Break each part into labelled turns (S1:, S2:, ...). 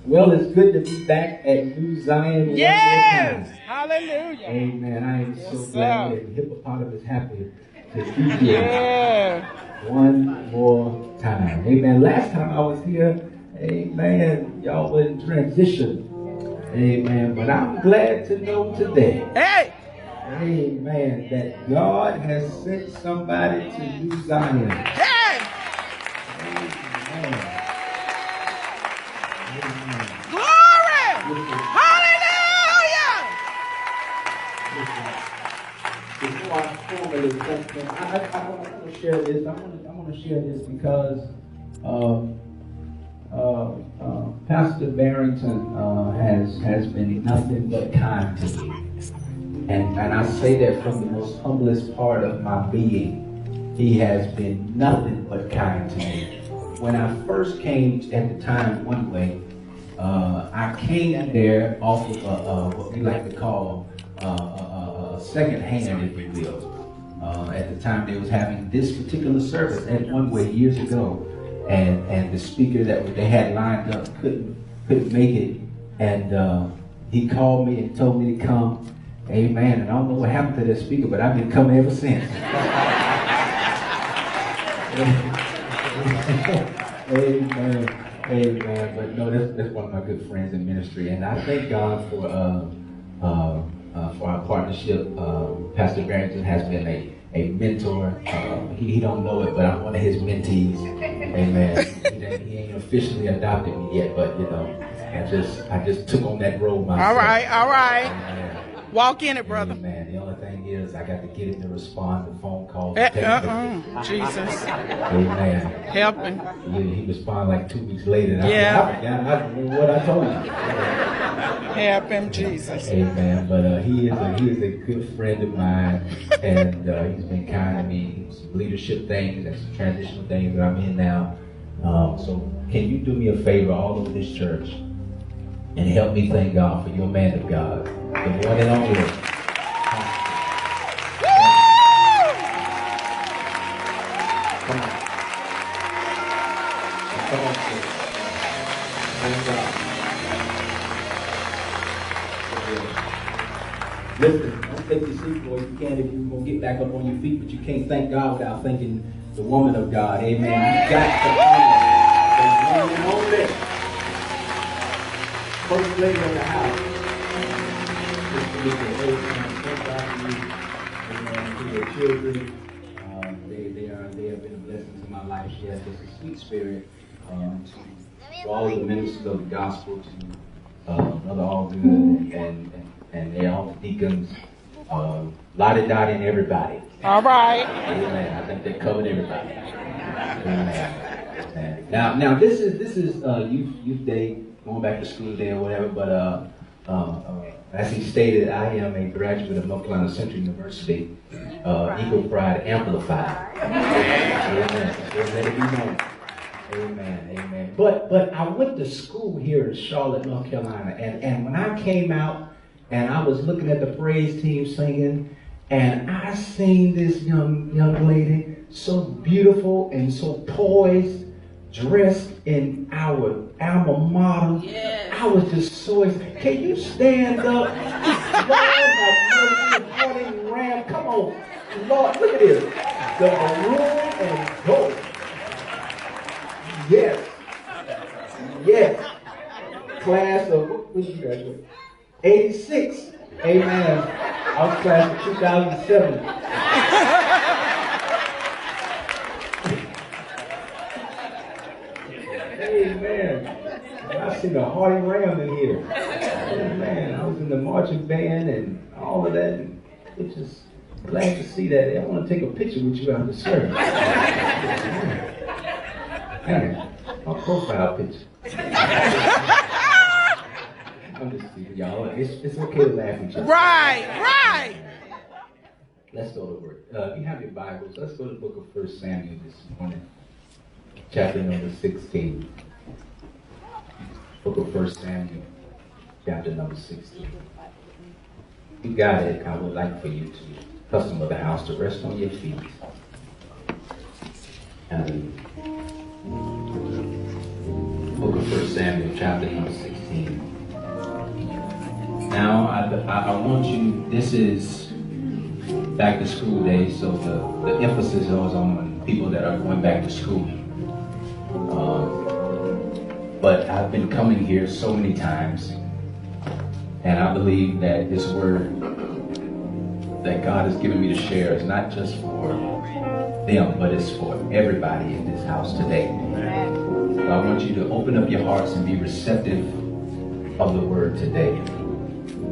S1: Well, it's good to be back at New Zion.
S2: Yes! Hallelujah.
S1: Amen. I am so glad that Hippopotamus happy to be here.
S2: Yeah.
S1: One more time. Amen. Last time I was here, amen, y'all were in transition. Amen. But I'm glad to know today.
S2: Hey!
S1: Amen. That God has sent somebody to New Zion.
S2: Hey!
S1: Amen. Amen.
S2: Glory! Hallelujah!
S1: Before I formally thank him, I want to share this. I want to share this because Pastor Barrington has been nothing but kind to me. And I say that from the most humblest part of my being. He has been nothing but kind to me. When I first came at the time one way, I came there off of what we like to call second hand, if you will. At the time they was having this particular service at one way years ago, and the speaker that they had lined up couldn't make it, and he called me and told me to come. Amen. And I don't know what happened to that speaker, but I've been coming ever since. Amen. Amen. But no, that's one of my good friends in ministry, and I thank God for our partnership. Pastor Barrington has been a mentor. He don't know it, but I'm one of his mentees. Amen. He ain't officially adopted me yet, but you know, I just took on that role myself.
S2: All right.
S1: Amen.
S2: Walk in it, brother.
S1: Amen. The only thing is, I got to get him to respond to phone calls.
S2: Jesus.
S1: Amen.
S2: Help him.
S1: He responded like 2 weeks later. And
S2: Yeah.
S1: I remember what I told him.
S2: Help him, Jesus.
S1: Amen. But he is a good friend of mine, and he's been kind to me. Some leadership things and some transitional things that I'm in now. So can you do me a favor all over this church and help me thank God for your man of God, the one and only. Come on. Come on, sir. Thank God. Listen, don't take your seat, boy. You can if you're going to get back up on your feet, but you can't thank God without thanking the woman of God. Amen. You got to honor the one and only first lady of the house. Just to get the whole time. Thank God for you. Amen. To your children. They have been a blessing to my life. She has just a sweet spirit. To all the ministers of the gospel, to Brother Allgood and all the deacons, Lottie Dottie and everybody.
S2: All right.
S1: Amen. I think they covered everybody. Amen. Now this is youth day, going back to school day or whatever. But as he stated, I am a graduate of North Carolina Central University, Eagle Pride Amplified. Amen. Let it be known. Amen, amen. But I went to school here in Charlotte, North Carolina, and when I came out and I was looking at the praise team singing, and I seen this young lady so beautiful and so poised, dressed in our alma mater. Yes. I was just so excited. Can you stand up? Lord, have mercy, Ram. Come on, Lord, look at this. The maroon and gold. Yes. Yes. Class of, when did you graduate? 86. Amen. I was class of 2007. Amen. I seen a hearty ram in here. Amen. I was in the marching band and all of that. And it's just glad to see that. I want to take a picture with you after service. My profile picture. I'm just kidding, y'all. It's okay to laugh at each other.
S2: Right.
S1: Let's go to work. You have your Bibles. Let's go to the book of 1 Samuel this morning. Chapter number 16. Book of 1 Samuel. Chapter number 16. You got it. I would like for you to, custom of the house, to rest on your feet. And book of 1 Samuel, chapter number 16. 16. Now, I want you, this is back to school day, so the emphasis is on people that are going back to school. But I've been coming here so many times, and I believe that this word that God has given me to share is not just for them, but it's for everybody in this house today. So I want you to open up your hearts and be receptive of the word today.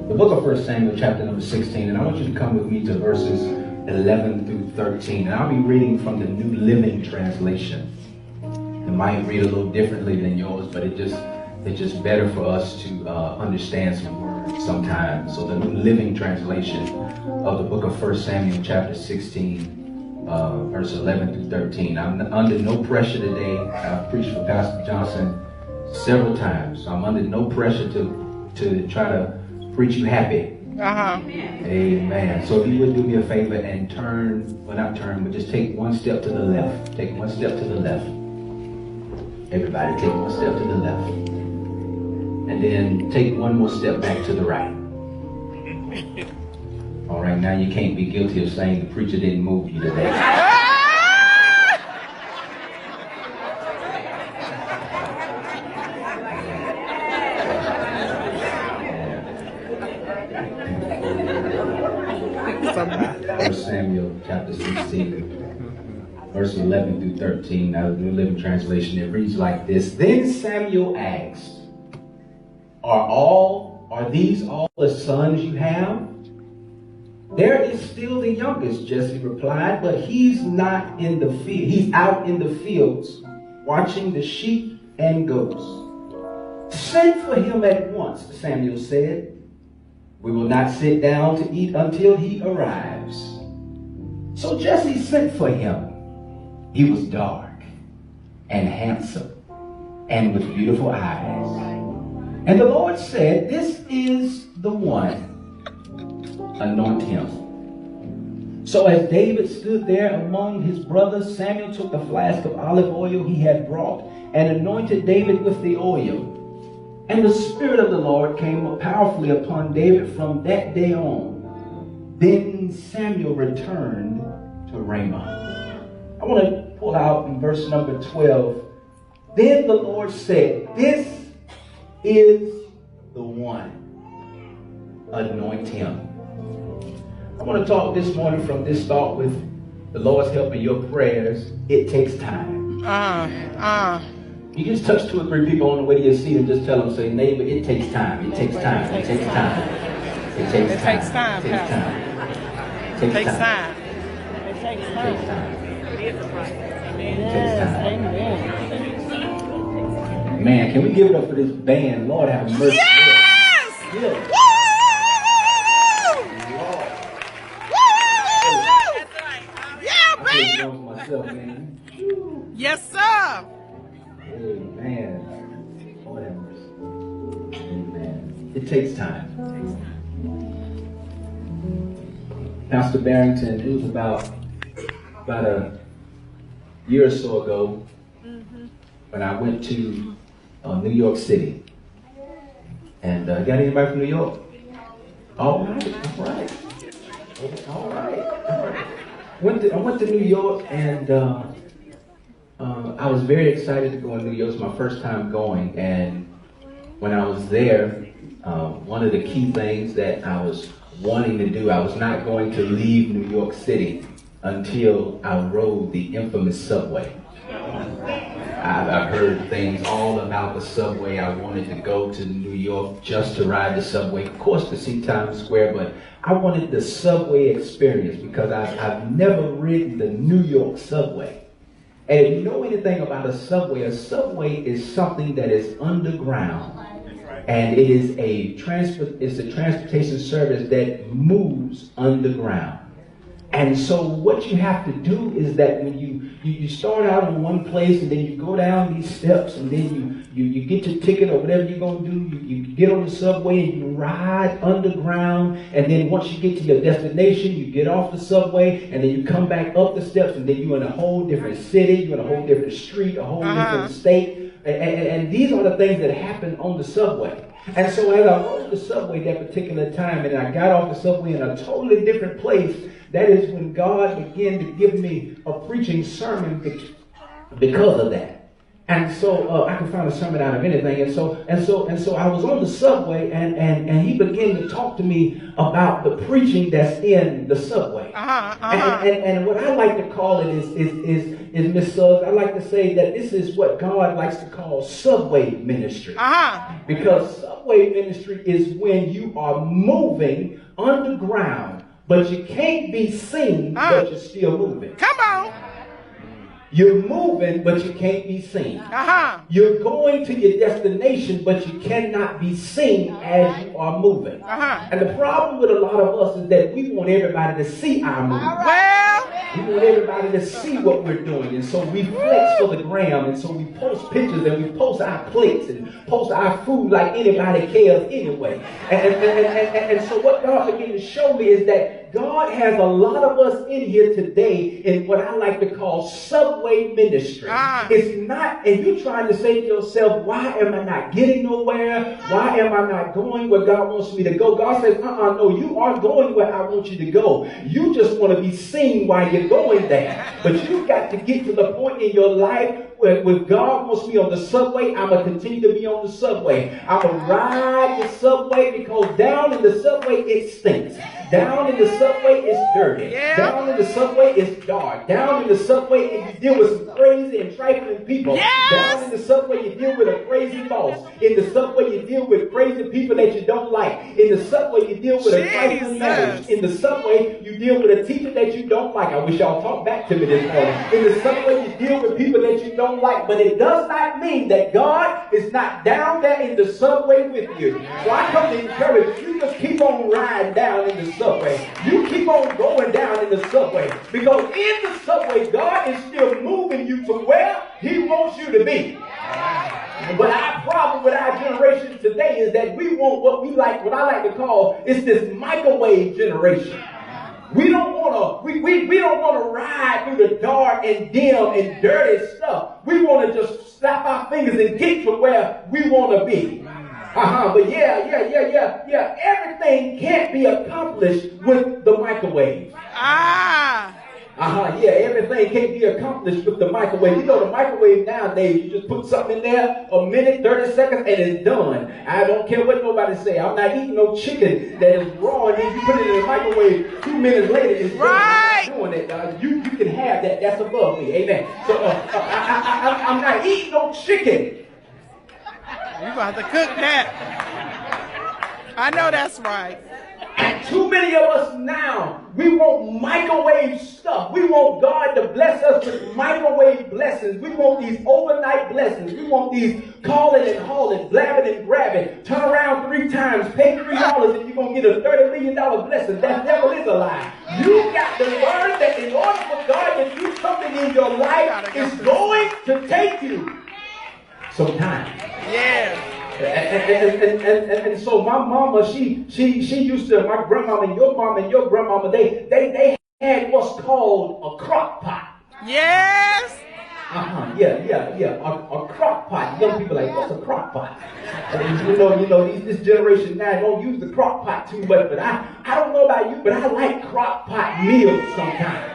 S1: The book of 1 Samuel, chapter number 16, and I want you to come with me to verses 11 through 13. And I'll be reading from the New Living Translation. It might read a little differently than yours, but it's just better for us to understand some words sometimes. So the New Living Translation of the book of 1 Samuel, chapter 16, verse 11 through 13. I'm under no pressure today. I've preached for Pastor Johnson several times. I'm under no pressure to try to preach you happy. Amen. So if you would do me a favor and but just take one step to the left. Take one step to the left. Everybody take one step to the left. And then take one more step back to the right. All right, now you can't be guilty of saying the preacher didn't move you today. Samuel chapter 16, verse 11 through 13. Now the New Living Translation, it reads like this. Then Samuel asked, Are these all the sons you have? There is still the youngest, Jesse replied, but he's not in the field. He's out in the fields watching the sheep and goats. Send for him at once, Samuel said. We will not sit down to eat until he arrives. So Jesse sent for him. He was dark and handsome and with beautiful eyes. And the Lord said, This is the one. Anoint him. So as David stood there among his brothers, Samuel took the flask of olive oil he had brought and anointed David with the oil. And the Spirit of the Lord came powerfully upon David from that day on. Then Samuel returned to Ramon. I want to pull out in verse number 12. Then the Lord said, This is the one. Anoint him. I want to talk this morning from this thought with the Lord's help in your prayers. It takes time. You just touch 2 or 3 people on the way to your seat and just tell them, say, neighbor, it takes time. It takes time. It takes time. It takes time. It takes time. It takes time. It takes time. It takes time. Man, can we give it up for this band? Lord have mercy.
S2: Yes!
S1: Yes.
S2: Woo! Yeah, baby!
S1: Myself, man.
S2: Yes, sir.
S1: Amen. Lord have mercy. Amen. It takes time. Pastor Barrington, it was about a year or so ago when I went to New York City. And got anybody from New York? All right. All right. I went to New York, and I was very excited to go to New York. It was my first time going, and when I was there, one of the key things that I was wanting to do, I was not going to leave New York City until I rode the infamous subway. I've heard things all about the subway. I wanted to go to New York just to ride the subway, of course, to see Times Square, but I wanted the subway experience because I've never ridden the New York subway. And if you know anything about a subway is something that is underground. And it is a transportation service that moves underground. And so what you have to do is that when you start out in one place and then you go down these steps and then you get your ticket or whatever you're going to do, you get on the subway and you ride underground, and then once you get to your destination, you get off the subway and then you come back up the steps and then you're in a whole different city, you're in a whole different street, a whole different state. And these are the things that happen on the subway. And so as I rode the subway that particular time, and I got off the subway in a totally different place, that is when God began to give me a preaching sermon because of that. And so I can find a sermon out of anything. And so I was on the subway, and he began to talk to me about the preaching that's in the subway. And what I like to call it is Miss Suggs, I like to say that this is what God likes to call subway ministry. Because subway ministry is when you are moving underground, but you can't be seen, but you're still moving.
S2: Come on.
S1: You're moving, but you can't be seen. You're going to your destination, but you cannot be seen as you are moving. And the problem with a lot of us is that we want everybody to see our movement. We want everybody to see what we're doing. And so we flex for the gram. And so we post pictures and we post our plates and post our food like anybody cares anyway. And so what God began to show me is that God has a lot of us in here today in what I like to call subway ministry. It's not, and you're trying to say to yourself, why am I not getting nowhere? Why am I not going where God wants me to go? God says, no, you are going where I want you to go. You just want to be seen while you're going there. But you've got to get to the point in your life where God wants me on the subway, I'm going to continue to be on the subway. I'm going to ride the subway because down in the subway, it stinks. Down in the subway, it's dirty. Down in the subway, it's dark. Down in the subway, you deal with some crazy and trifling people. Down in the subway, you deal with a crazy boss. In the subway, you deal with crazy people that you don't like. In the subway, you deal with a trifling marriage. In the subway, you deal with a teacher that you don't like. I wish y'all talked back to me this morning. In the subway, you deal with people that you don't like. But it does not mean that God is not down there in the subway with you. So I come to encourage you, just keep on riding down in the subway. You keep on going down in the subway. Because in the subway, God is still moving you to where He wants you to be. But our problem with our generation today is that we want what I like to call, is this microwave generation. We don't want to ride through the dark and dim and dirty stuff. We want to just snap our fingers and get to where we want to be. But everything can't be accomplished with the microwave. Everything can't be accomplished with the microwave. You know, the microwave nowadays, you just put something in there, a minute, 30 seconds, and it's done. I don't care what nobody say. I'm not eating no chicken that is raw, and then you put it in the microwave 2 minutes later, it's done. I'm not doing that. You can have that. That's above me. Amen. So I'm not eating no chicken.
S2: You about to cook that. I know that's right.
S1: And too many of us now, we want microwave stuff. We want God to bless us with microwave blessings. We want these overnight blessings. We want these calling and hauling, blabbing and grabbing, turn around 3 times, pay $3, and you're going to get a $30 million blessing. That devil is a lie. You got to learn that in order for God to do something in your life, it's going to take you some time. And so my mama, she used to, my grandmama and your mama and your grandmama, they had what's called a crock pot. A crock pot. Young people are like, what's a crock pot? And you know, this generation now don't use the crock pot too much, but I don't know about you, but I like crock pot meals sometimes.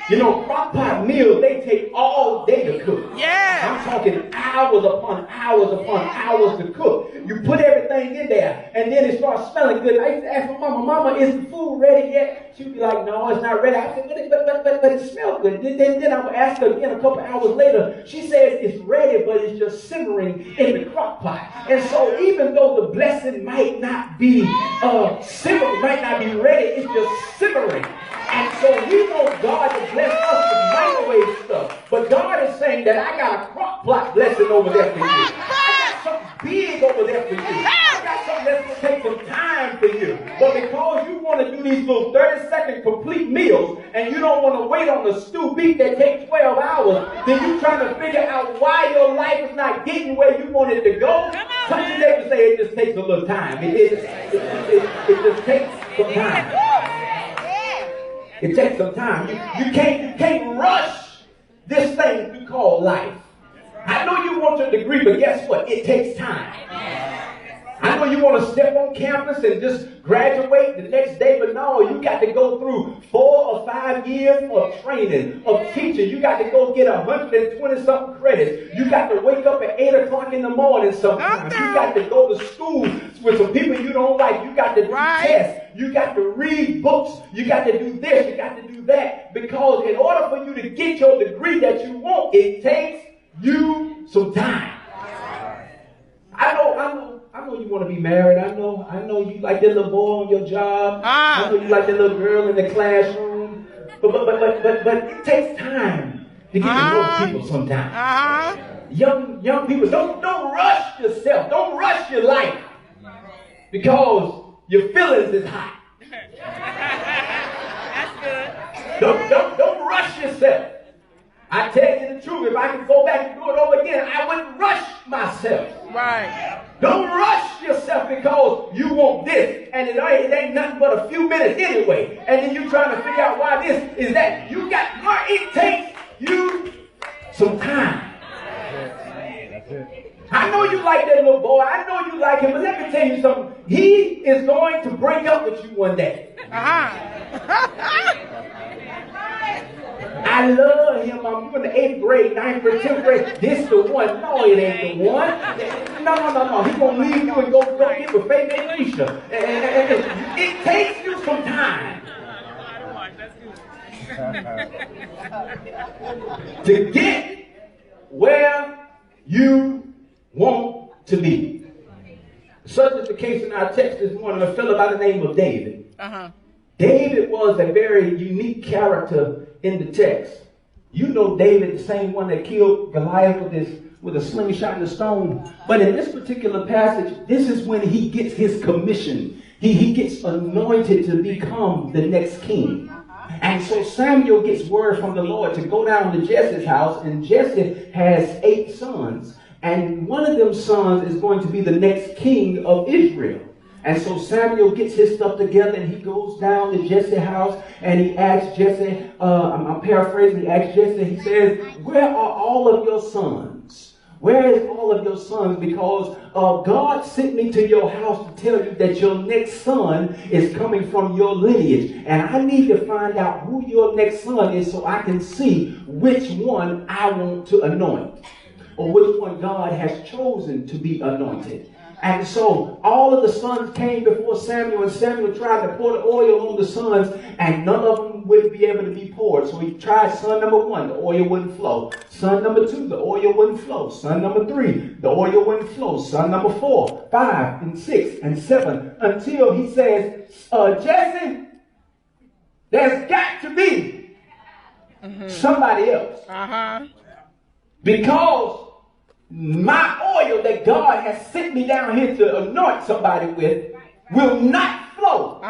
S1: You know, crock pot meals, they take all day to cook. I'm talking hours upon hours to cook. You put everything in there, and then it starts smelling good. I used to ask my mama, is the food ready yet? She'd be like, no, it's not ready. I said, but it smells good. Then I would ask her again a couple hours later. She says it's ready, but it's just simmering in the crock pot. And so even though the blessing might not be might not be ready, it's just simmering. And so we want God to bless us with microwave stuff. But God is saying that I got a crock pot blessing over there for you. I got something big over there for you. I got something that's going to take some time for you. But because you want to do these little 30-second complete meals and you don't want to wait on the stew beef that takes 12 hours, then you're trying to figure out why your life is not getting where you want it to go. Touch your neighbor and say it just takes a little time. It just takes some time. It takes some time. You can't rush this thing we call life. I know you want your degree, but guess what? It takes time. I know you want to step on campus and just graduate the next day, but no, you got to go through 4 or 5 years of training, of teaching. You got to go get 120-something credits. You got to wake up at 8 o'clock in the morning sometimes. You got to go to school with some people you don't like. You got to do tests. You got to read books. You got to do this. You got to do that. Because in order for you to get your degree that you want, it takes you some time. I know you want to be married. I know you like that little boy on your job. I know you like that little girl in the classroom. But it takes time to get to know people sometimes. Young people, don't rush yourself. Don't rush your life because your feelings is hot. That's good. Don't rush yourself. I tell you the truth, if I could go back and do it over again, I wouldn't rush myself.
S2: Right.
S1: Don't rush yourself because you want this, and it ain't nothing but a few minutes anyway. And then you're trying to figure out why this is that. It takes you some time. I know you like that little boy. I know you like him, but let me tell you something. He is going to break up with you one day. I love him. I'm in the 8th grade, 9th grade, 10th grade. This the one. No, it ain't the one. No. He's going to leave you and go get with Faith and Alicia. It takes you some time to get where you want to be. Such is the case in our text this morning. A fellow by the name of David. David was a very unique character in the text. You know David, the same one that killed Goliath with a slingshot and a stone. But in this particular passage, this is when he gets his commission. He gets anointed to become the next king. And so Samuel gets word from the Lord to go down to Jesse's house, and Jesse has 8 sons. And one of them sons is going to be the next king of Israel. And so Samuel gets his stuff together and he goes down to Jesse's house and he asks Jesse, I'm paraphrasing, he asks Jesse, he says, where are all of your sons? Where is all of your sons? Because God sent me to your house to tell you that your next son is coming from your lineage. And I need to find out who your next son is so I can see which one I want to anoint, or which one God has chosen to be anointed. And so all of the sons came before Samuel, and Samuel tried to pour the oil on the sons, and none of them would be able to be poured. So he tried son number 1, the oil wouldn't flow. Son number 2, the oil wouldn't flow. Son number 3, the oil wouldn't flow. Son number 4, 5, and 6, and 7, until he says, Jesse, there's got to be somebody else. Because my oil that God has sent me down here to anoint somebody with will not flow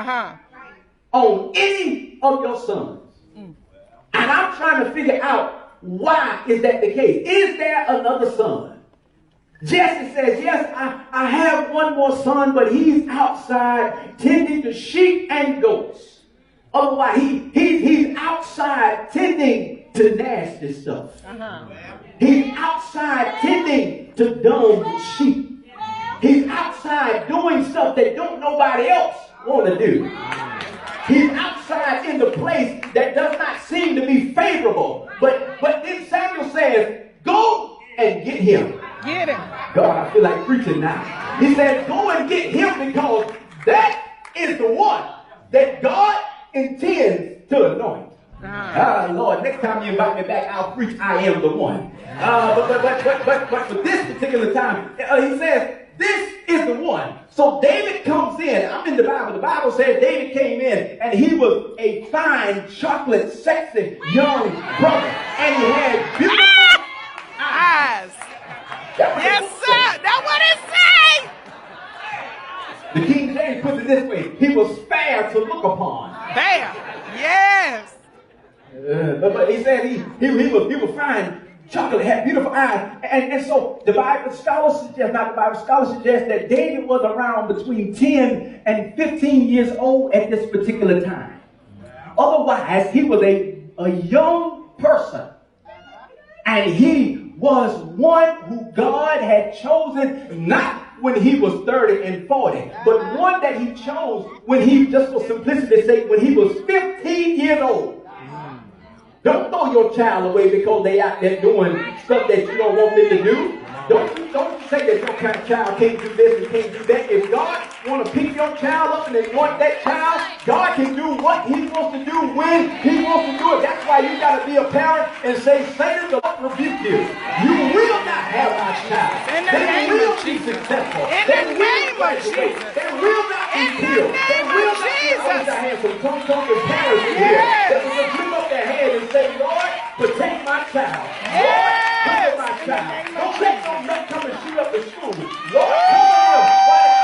S1: on any of your sons. And I'm trying to figure out, why is that the case? Is there another son? Jesse says, yes, I have one more son, but he's outside tending to sheep and goats. Otherwise, he's outside tending to nasty stuff. He's outside tending to dumb sheep. He's outside doing stuff that don't nobody else want to do. He's outside in the place that does not seem to be favorable. But then Samuel says, go and get him.
S2: Get him.
S1: God, I feel like preaching now. He said, go and get him, because that is the one that God intends to anoint. Lord, next time you invite me back, I'll preach I am the one. But for this particular time, he says, this is the one. So David comes in. I'm in the Bible. The Bible says David came in and he was a fine, chocolate, sexy young brother. And he had beautiful eyes.
S2: Yes, sir. That's what it says.
S1: The King James puts it this way. He was fair to look upon.
S2: Fair. Yes.
S1: But he said he was fine, chocolate, had beautiful eyes. And so the Bible scholars suggest, not the Bible scholars suggest, that David was around between 10 and 15 years old at this particular time. Otherwise, he was a young person. And he was one who God had chosen, not when he was 30 and 40, but one that he chose when he, just for simplicity's sake, when he was 15 years old. Don't throw your child away because they out there doing stuff that you don't want them to do. Don't say that your kind of child can't do this and can't do that. If God want to pick your child up and anoint that child, God can do what he wants to do when he wants to do it. That's why you got to be a parent and say, Satan, the Lord rebuke you. You will not have my child. They will be successful. They will graduate. They will not be killed. They will not be over the hands of some parents here that will just lift up their head and say, Lord, protect my child. Lord, cover my child. Don't let no nut come and shoot up the school. Lord, cover them.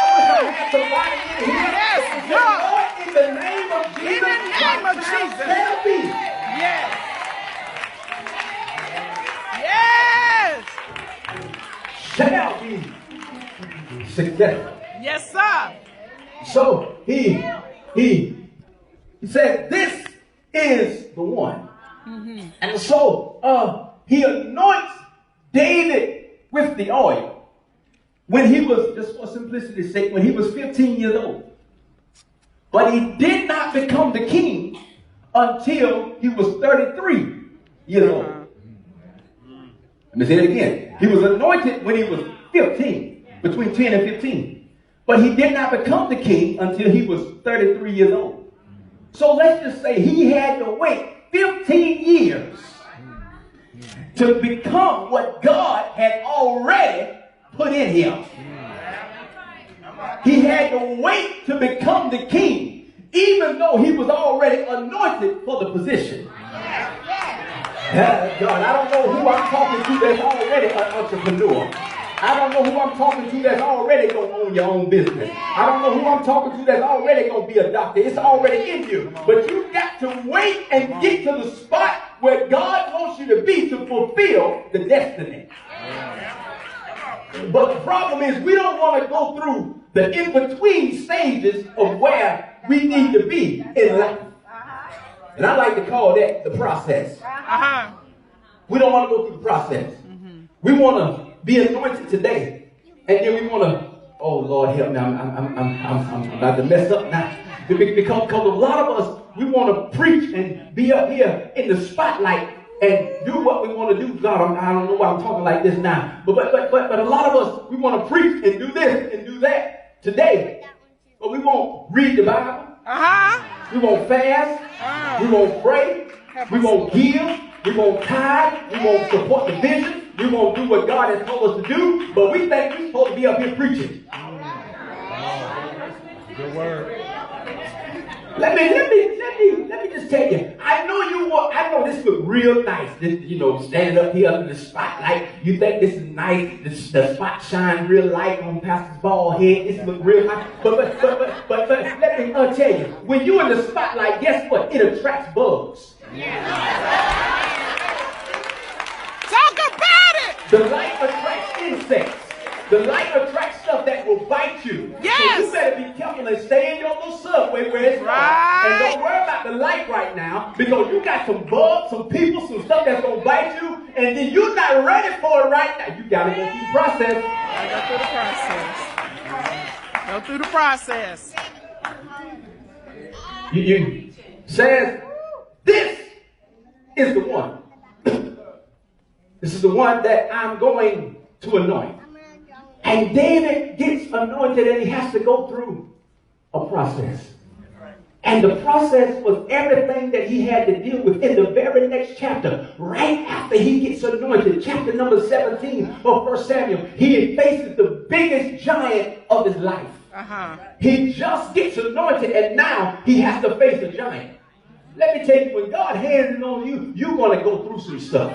S1: I wish I had somebody in here. Yes, Lord, in the name of Jesus. In the name of Jesus. Shall be. Yes. Yes. Shall be successful. Yes, sir. So he said, this is the one. Mm-hmm. And so he anoints David with the oil when he was, just for simplicity's sake, when he was 15 years old. But he did not become the king until he was 33 years old. Let me say it again. He was anointed when he was 15, between 10 and 15. But he did not become the king until he was 33 years old. So let's just say he had to wait 15 years to become what God had already put in him. He had to wait to become the king, even though he was already anointed for the position. God, I don't know who I'm talking to that's already an entrepreneur. I don't know who I'm talking to that's already going to own your own business. I don't know who I'm talking to that's already going to be a doctor. It's already in you. But you've got to wait and get to the spot where God wants you to be to fulfill the destiny. But the problem is we don't want to go through the in-between stages of where we need to be in life. And I like to call that the process. We don't want to go through the process. We want to be anointed today, and then we want to, oh Lord help me, I'm about to mess up now. Because a lot of us, we want to preach and be up here in the spotlight and do what we want to do. God, I don't know why I'm talking like this now, but a lot of us, we want to preach and do this and do that today, but we won't read the Bible. We won't fast. We won't pray. We won't give. We won't tithe. We won't support the vision. We won't do what God has told us to do, but we think we're supposed to be up here preaching. Good word. Let me just tell you. I know this look real nice. This, standing up here under the spotlight. You think this is nice? The spot shines real light on Pastor's bald head. This look real nice. But let me tell you. When you're in the spotlight, guess what? It attracts bugs. Talk about it. The light attracts insects. The light attracts stuff that will bite you. Yes. So you better be careful and stay in your little subway where it's right. And don't worry about the light right now, because you got some bugs, some people, some stuff that's going to bite you, and then you're not ready for it right now. You got to go through the process. Go through the process. You says, this is the one. This is the one that I'm going to anoint. And David gets anointed and he has to go through a process. And the process was everything that he had to deal with in the very next chapter. Right after he gets anointed, chapter number 17 of 1 Samuel, he faces the biggest giant of his life. He just gets anointed and now he has to face a giant. Let me tell you, when God hands it on you, you're going to go through some stuff.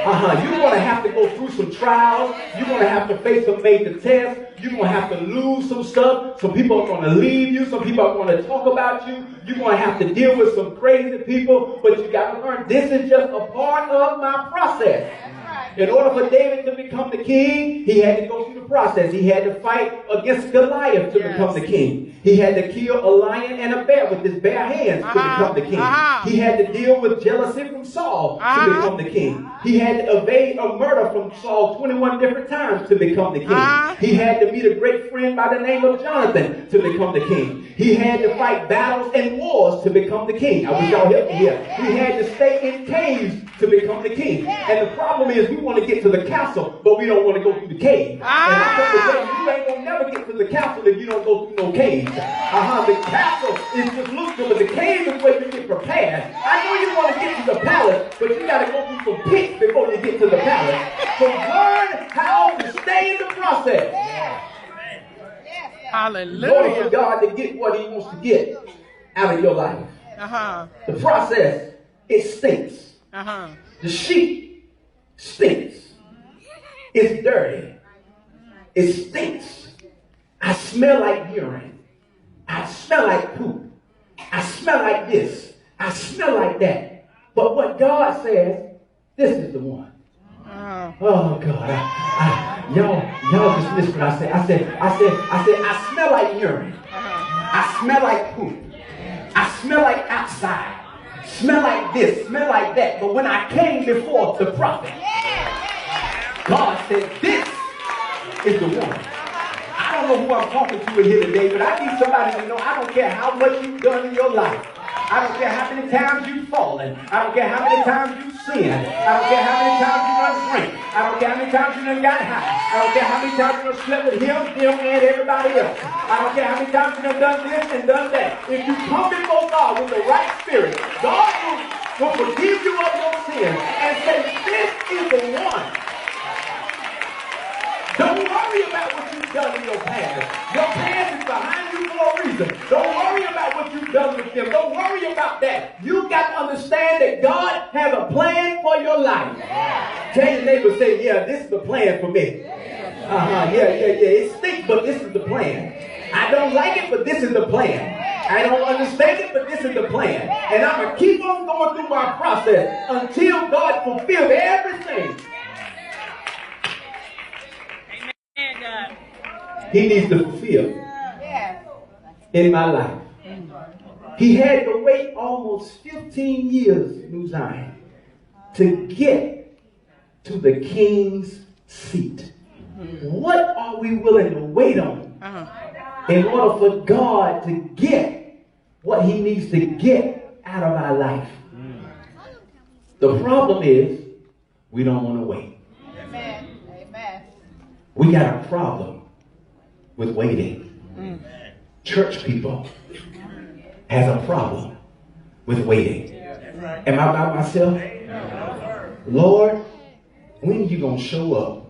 S1: You're going to have to go through some trials. You're going to have to face some major tests. You're going to have to lose some stuff. Some people are going to leave you. Some people are going to talk about you. You're going to have to deal with some crazy people. But you got to learn, this is just a part of my process. In order for David to become the king, he had to go through the process. He had to fight against Goliath to become the king. He had to kill a lion and a bear with his bare hands to become the king. He had to deal with jealousy from Saul to become the king. He had to evade a murder from Saul 21 different times to become the king. He had to meet a great friend by the name of Jonathan to become the king. He had to fight battles and wars to become the king. I wish y'all helped me here. He had to stay in caves to become the king. And the problem is we want to get to the castle, but we don't want to go through the cave. And I told the day, you ain't going to never get to the castle if you don't go through no cave. The castle is just look good, but the cave is where you get prepared. I know you want to get to the palace, but you got to go through some pits before you get to the palace. So learn how to stay in the process.
S2: Hallelujah.
S1: In order for God to get what he wants to get out of your life. The process, it stinks. The sheep stinks. It's dirty. It stinks. I smell like urine. I smell like poop. I smell like this. I smell like that. But what God says, this is the one. Oh God, y'all just missed what I said. I smell like urine. I smell like poop. I smell like outside. Smell like this, smell like that. But when I came before the prophet, God said, this is the one. I don't know who I'm talking to in here today, but I need somebody to know I don't care how much you've done in your life. I don't care how many times you've fallen. I don't care how many times you've sinned. I don't care how many times you done drink. I don't care how many times you done got high. I don't care how many times you done slept with him, them, and everybody else. I don't care how many times you done this and done that. If you come before God with the right spirit, God will forgive you of your sins and say, this is the one. Don't worry about what you've done in your past. Your past is behind you for a reason. Don't worry about what you've done with them. Don't worry about that. You got to understand that God has a plan for your life. Tell your neighbor, say, yeah, this is the plan for me. Yeah. It stinks, but this is the plan. I don't like it, but this is the plan. I don't understand it, but this is the plan. And I'm going to keep on going through my process until God fulfills everything he needs to fulfill in my life. He had to wait almost 15 years, New Zion, to get to the king's seat. What are we willing to wait on in order for God to get what he needs to get out of our life? The problem is we don't want to wait. We got a problem with waiting. Church people has a problem with waiting. Am I by myself? Lord, when are you going to show up?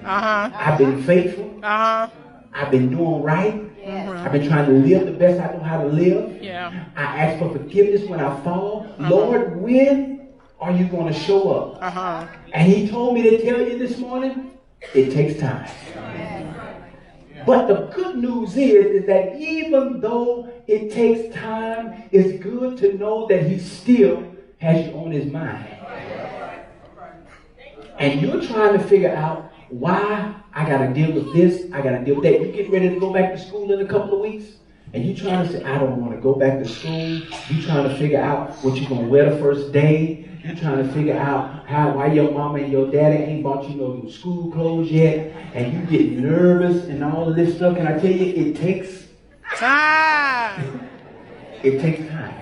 S1: I've been faithful. I've been doing right. I've been trying to live the best I know how to live. I ask for forgiveness when I fall. Lord, when are you going to show up? And he told me to tell you this morning, it takes time. But the good news is that even though it takes time, it's good to know that he still has you on his mind. And you're trying to figure out why I got to deal with this, I got to deal with that. You get ready to go back to school in a couple of weeks, and you're trying to say, I don't want to go back to school. You're trying to figure out what you're going to wear the first day. You're trying to figure out why your mama and your daddy ain't bought you no school clothes yet, and you get nervous and all of this stuff. Can I tell you, it takes time. It takes time.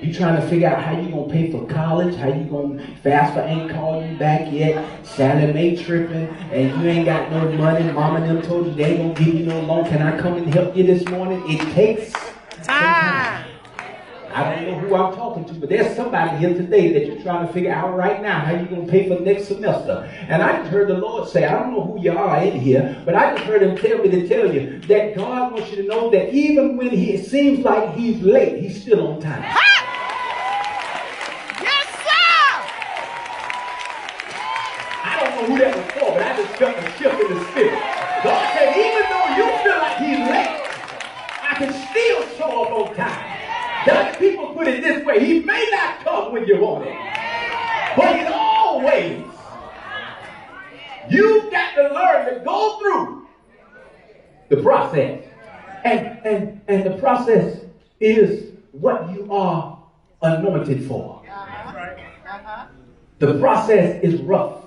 S1: You're trying to figure out how you're going to pay for college, how you going to, FAFSA ain't called you back yet, Sally Mae tripping, and you ain't got no money. Mama and them told you they ain't going to give you no loan. Can I come and help you this morning? It takes time. I don't know who I'm talking to, but there's somebody here today that you're trying to figure out right now how you're going to pay for next semester. And I just heard the Lord say, I don't know who you are in here, but I just heard him tell me to tell you that God wants you to know that even when it seems like he's late, he's still on time.
S2: Yes, sir!
S1: I don't know who that was for, but I just felt a shift in the spirit. God said, even though you feel like he's late, I can still show up on time. The people put it this way. He may not come when you want it. But he's always. You've got to learn to go through the process. And the process is what you are anointed for. The process is rough,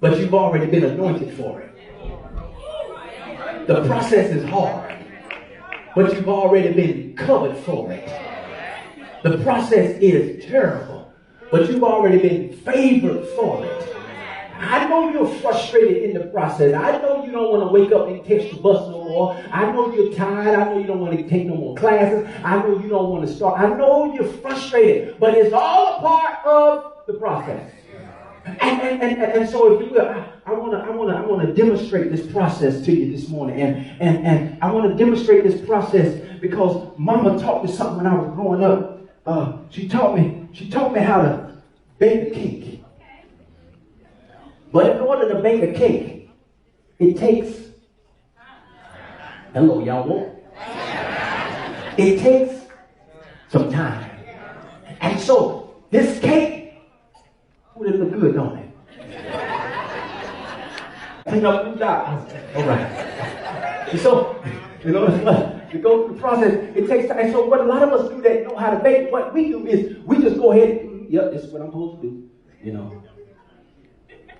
S1: but you've already been anointed for it. The process is hard, but you've already been covered for it. The process is terrible, but you've already been favored for it. I know you're frustrated in the process. I know you don't want to wake up and catch the bus no more. I know you're tired. I know you don't want to take no more classes. I know you don't want to start. I know you're frustrated, but it's all a part of the process. And so, if you will, I want to demonstrate this process to you this morning, and I want to demonstrate this process because Mama taught me something when I was growing up. She taught me how to bake a cake. But in order to bake a cake, it takes. Hello, y'all want? It takes some time, and so this cake. Ooh, it look good, don't it? Clean up the dot. All right. And so, to go through the process, it takes time. And so what a lot of us do that know how to bake, what we do is we just go ahead and, yep, this is what I'm supposed to do.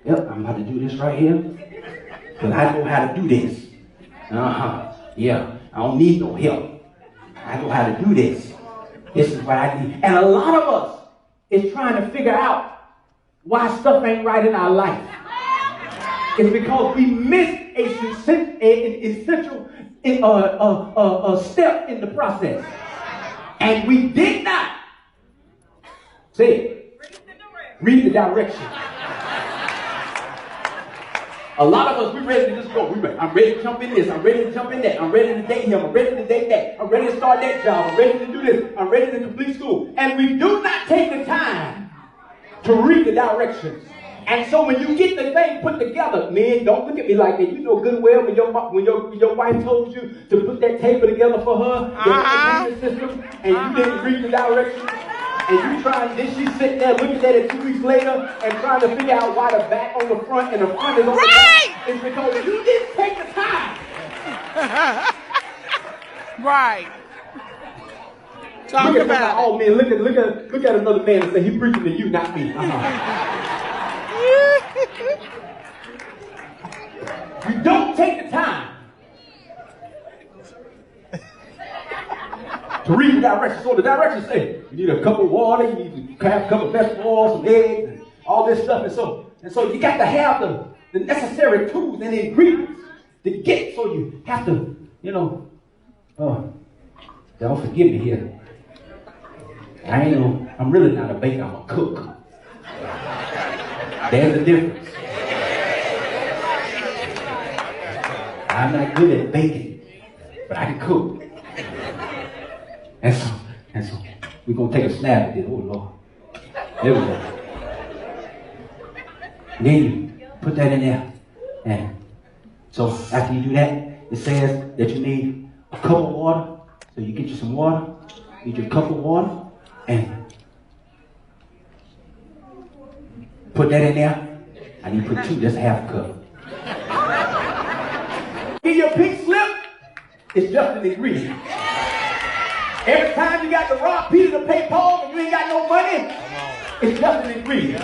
S1: Yep, I'm about to do this right here. Because I know how to do this. Yeah, I don't need no help. I know how to do this. This is what I need. And a lot of us is trying to figure out why stuff ain't right in our life. It's because we missed an essential step in the process. And we did not read the direction. A lot of us, we're ready to just go. I'm ready to jump in this. I'm ready to jump in that. I'm ready to date him. I'm ready to date that. I'm ready to start that job. I'm ready to do this. I'm ready to complete school. And we do not take the time to read the directions. And so when you get the thing put together, men, don't look at me like that. You know good well when your wife told you to put that table together for her, the system, and you didn't read the directions, and you trying, then she's sitting there looking at it 2 weeks later and trying to figure out why the back on the front and the front is on the back. It's because you didn't take the time.
S2: Right. Talk about
S1: it. Oh man, look at another man and say he's preaching to you, not me. You don't take the time to read the directions. So the directions say you need a cup of water, you need to have a cup of vegetable oil, some eggs, and all this stuff. And so you got to have the necessary tools and ingredients to get. So you have to, don't forgive me here. I'm really not a baker, I'm a cook. There's a difference. I'm not good at baking, but I can cook. And so we're going to take a snap at this. Oh, Lord. There we go. And then you put that in there. And so after you do that, it says that you need a cup of water. So you get you some water. You get your cup of water. And put that in there. I need to put 2, that's half a cup. Get your pink slip, it's just an ingredient. Every time you got to rob Peter to pay Paul and you ain't got no money, it's just an ingredient.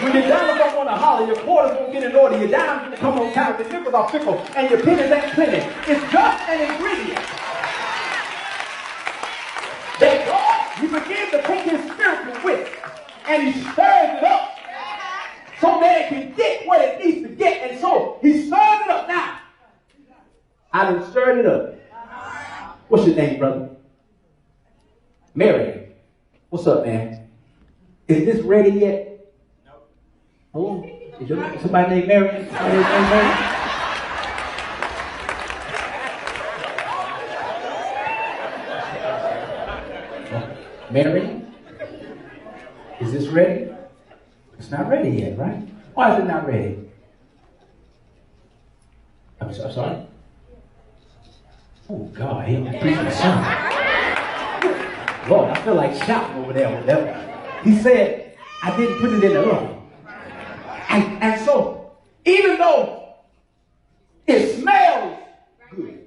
S1: When your dollars don't want to holler, your quarters won't get in order, your dimes don't come on time, the nickels are fickle, and your pennies ain't plenty. It's just an ingredient. That God, he begins to take his spiritual wit and he stirs it up so that it can get what it needs to get. And so he stirs it up now. I done stirred it up. What's your name, brother? Mary. What's up, man? Is this ready yet? No. Oh, is your, somebody named Mary? Somebody named Mary? Mary, is this ready? It's not ready yet, right? Why is it not ready? I'm sorry? Oh, God, help me preach the sermon. Lord, I feel like shouting over there with that one. He said, I didn't put it in the oven. And so, even though it smells good,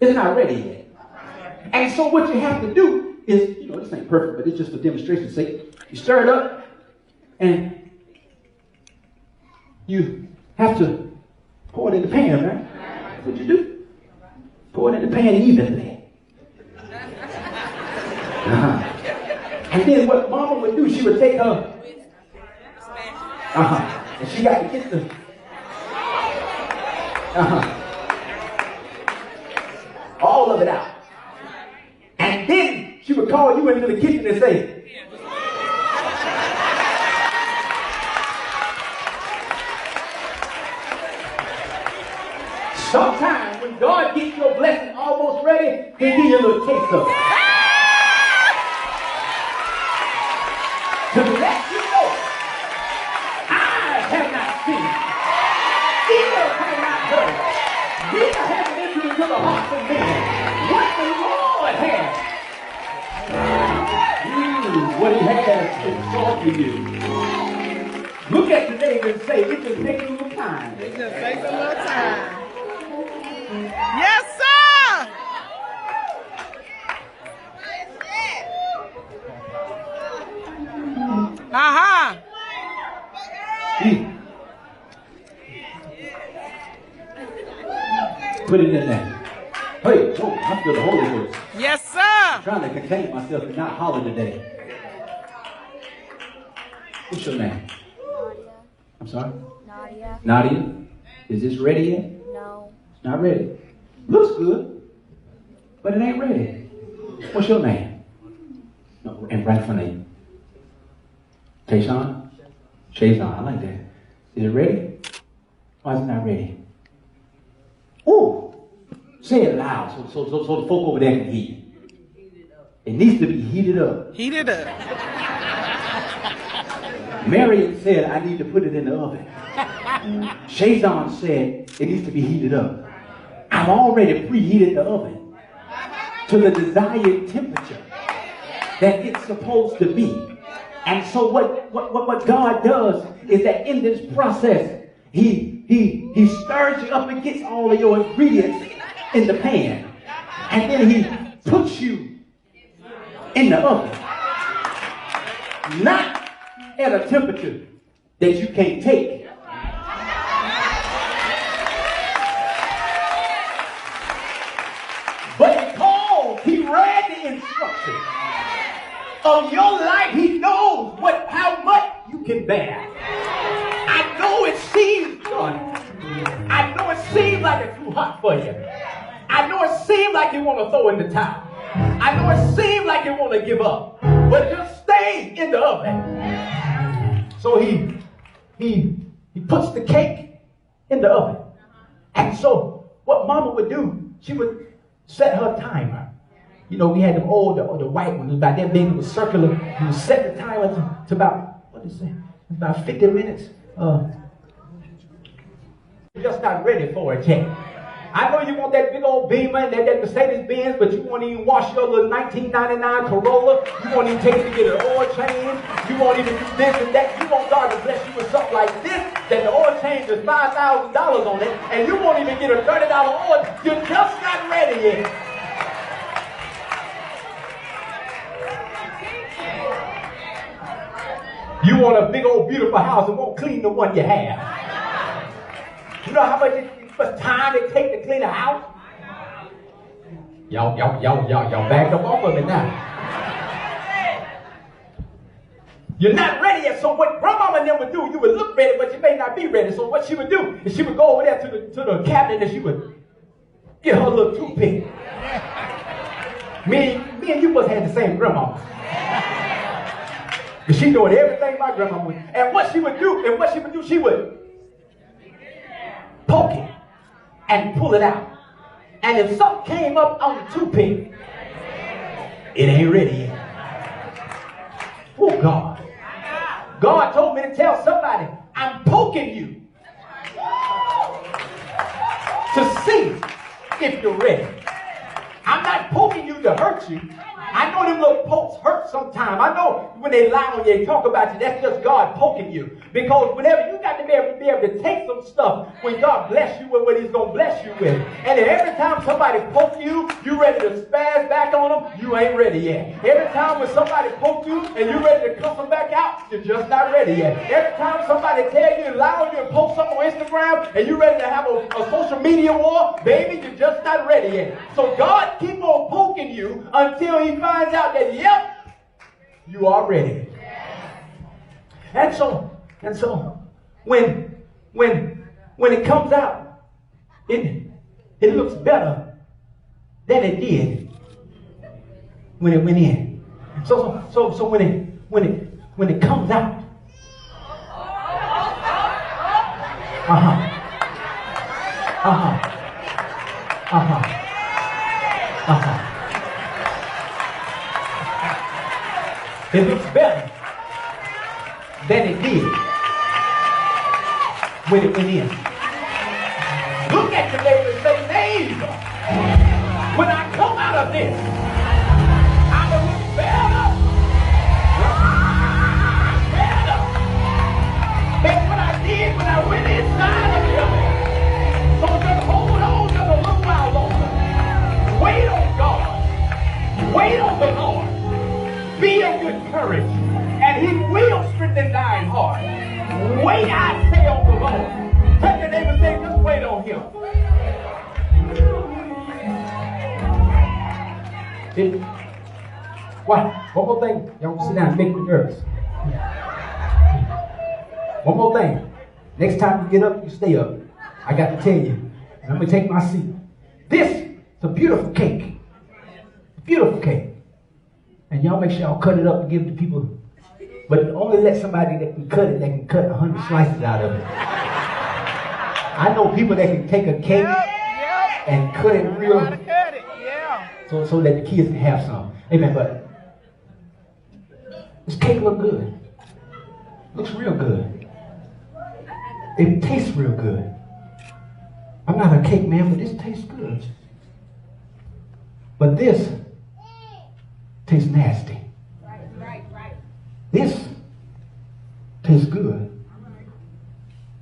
S1: it's not ready yet. And so what you have to do is, this ain't perfect, but it's just for demonstration's sake. You stir it up, and you have to pour it in the pan, right? That's what you do. Pour it in the pan evenly. And then what Mama would do, she would take her, and she got to get the, all of it out. And then she would call you into the kitchen and say, sometimes when God gets your blessing almost ready, He'll give you a little taste of it. To let you know, eyes have not seen, ears have not heard, neither have it entered into the hearts of men what the Lord has. What He has in store for you. Look at your neighbor and say, it just takes a little time.
S2: It just takes a little time. Yes, sir!
S1: Put it in there. Hey, oh, I feel the Holy Ghost.
S2: Yes, sir!
S1: I'm trying to contain myself and not holler today. What's your name?
S3: Nadia.
S1: I'm sorry?
S3: Nadia.
S1: Nadia? Is this ready yet?
S3: No.
S1: It's not ready. Looks good, but it ain't ready. What's your name? No, and right in front of you. Tayshawn? Shayson, I like that. Is it ready? Why is it not ready? Ooh! Say it loud so the folk over there can hear. It needs to be heated up.
S2: Heat it up.
S1: Marion said, I need to put it in the oven. Shazon said, it needs to be heated up. I've already preheated the oven to the desired temperature that it's supposed to be. And so what God does is that in this process, He stirs you up and gets all of your ingredients in the pan. And then He puts you in the oven. Not at a temperature that you can't take. But because He read the instructions of your life, He knows how much you can bear. I know it seems good. I know it seems like it's too hot for you. I know it seems like you want to throw in the towel. I know it seems like you want to give up. But just stay in the oven. So he puts the cake in the oven. And so what Mama would do, she would set her timer. You know, we had them old, the white ones, about that big, it was circular. You would set the timer to about, what is it? About 50 minutes. You're just not ready for it yet. I know you want that big old Beamer and that Mercedes Benz, but you won't even wash your little 1999 Corolla. You won't even take it to get an oil change. You won't even do this and that. You want God to bless you with something like this, that the oil change is $5,000 on it, and you won't even get a $30 oil. You're just not ready yet. You want a big old beautiful house and won't clean the one you have. You know how much time it takes to clean a house? Y'all backed up off of it now. You're not ready yet. So what grandmama and them would do, you would look ready, but you may not be ready. So what she would do is she would go over there to the cabinet and she would get her little toothpick. Me and you must have the same grandmama. She doing everything my grandma would. And what she would do, she would poke it and pull it out. And if something came up on the toothpick, it ain't ready yet. Oh, God. God told me to tell somebody, I'm poking you to see if you're ready. I'm not poking you you to hurt you. I know them little pokes hurt sometimes. I know when they lie on you, they talk about you, that's just God poking you. Because whenever you got to be able to take some stuff when God bless you with what he's going to bless you with. And every time somebody poke you, you ready to spaz back on them, you ain't ready yet. Every time when somebody poke you and you ready to cuss them back out, you're just not ready yet. Every time somebody tell you and lie on you and post something on Instagram and you ready to have a social media war, baby, you're just not ready yet. So God keep on poking you until he finds out that, yep, you are ready. And so when it comes out, it looks better than it did when it went in. So when it comes out, it looks better than it did when it went in. Look at your neighbor and say, neighbor, when I come out of this, I'm going to look better than what I did when I went inside of him. So just hold on just a little while longer. Wait on God. Wait on the Lord. Be of good courage, and he will strengthen thine heart. Wait, I say, on the Lord. Touch your neighbor and say, just wait on him. One more thing. Y'all sit down and make me nervous. One more thing. Next time you get up, you stay up. I got to tell you. And I'm going to take my seat. This is a beautiful cake. Beautiful cake. And y'all make sure y'all cut it up and give it to people. But only let somebody that can cut it, that can cut 100 slices out of it. I know people that can take a cake and cut it real. So that the kids can have some. Amen. But this cake look good. Looks real good. It tastes real good. I'm not a cake man, but this tastes good. But this tastes nasty. Right. This tastes good.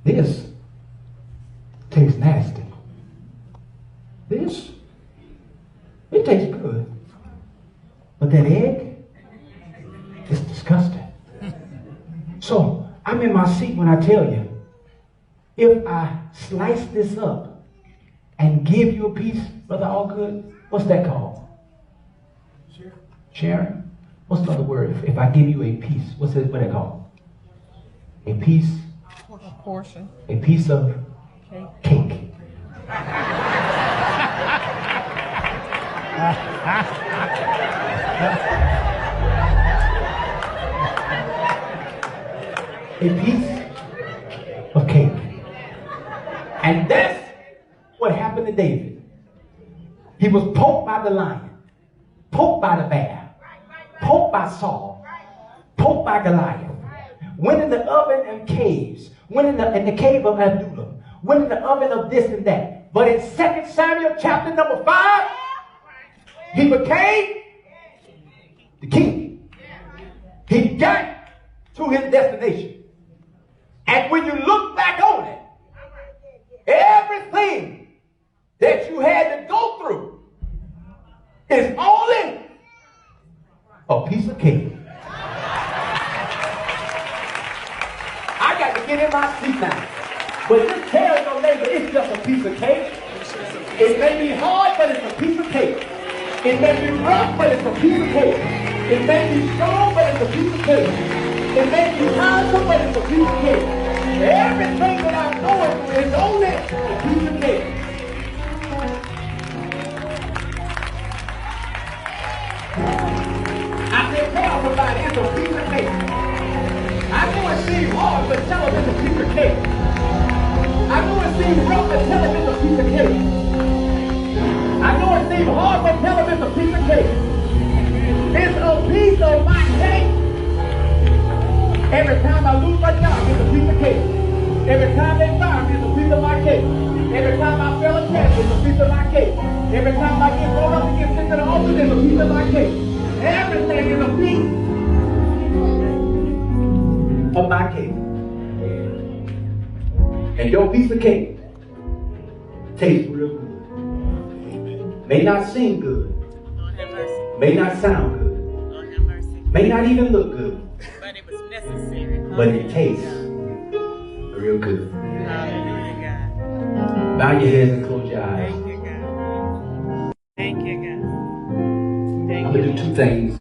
S1: This tastes nasty. This, it tastes good. But that egg, it's disgusting. So I'm in my seat when I tell you, if I slice this up and give you a piece, Brother Allgood, what's that called? Sharon? What's the other word? If I give you a piece, what's it called? A piece? A portion. A piece of cake. A piece of cake. And that's what happened to David. He was poked by the lion, poked by the bear, poked by Saul, poked by Goliath, went in the oven and caves, went in the cave of Adullam, went in the oven of this and that. But in 2 Samuel chapter number 5, he became the king. He got to his destination. And when you look back on it, everything that you had to go through is only a piece of cake. I got to get in my seat now. But just tell your neighbor it's just a piece of cake. It may be hard, but it's a piece of cake. It may be rough, but it's a piece of cake. It may be strong, but it's a piece of cake. It may be hard, but it's a piece of cake. Everything that I'm going through is only a piece of cake. I said, tell somebody it's a piece of cake. I know it seems hard, but tell them it's a piece of cake. I know it seems rough, but tell them it's a piece of cake. I know it seems hard, but tell them it's a piece of cake. It's a piece of my cake. Every time I lose my job, it's a piece of cake. Every time they fire me, it's a piece of my cake. Every time I fail a test, it's a piece of my cake. Every time I get thrown up to get sent to the altar, it's a piece of my cake. Everything is a piece of my cake. And your piece of cake tastes real good. May not seem good. May not sound good. May not even look good.
S2: But it was necessary.
S1: But it tastes real good.
S2: Hallelujah, God.
S1: Bow your heads and close your eyes.
S2: Thank you, God. Thank you, God.
S1: I'm going to do two things.